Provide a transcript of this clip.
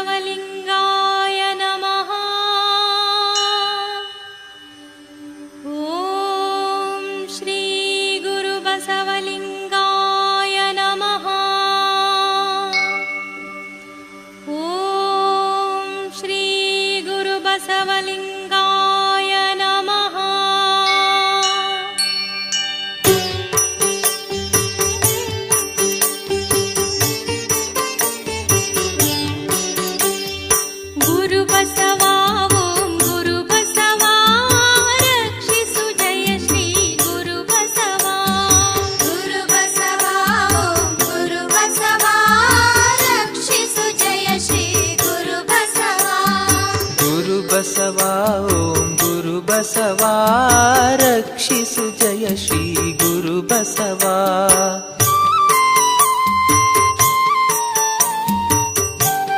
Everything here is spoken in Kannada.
ಬಸವಲಿಂಗಾಯ ನಮಃ. ಓಂ ಶ್ರೀ ಗುರು ಬಸವಲಿಂಗಾಯ ನಮಃ. ಓಂ ಶ್ರೀ ಗುರು ಬಸವಲಿಂಗಾಯ ನಮಃ. ಗುರು ಬಸವ ಓಂ ಗುರು ಬಸವ ರಕ್ಷಿಸು ಜಯ ಶ್ರೀ ಗುರು ಬಸವ. ಗುರು ಬಸವ ಓಂ ಗುರು ಬಸವ ರಕ್ಷಿಸು ಜಯ ಶ್ರೀ ಗುರು ಬಸವ. ಗುರು ಬಸವ ಓಂ ಗುರು ಬಸವ ರಕ್ಷಿಸು ಜಯ ಶ್ರೀ ಗುರು ಬಸವ.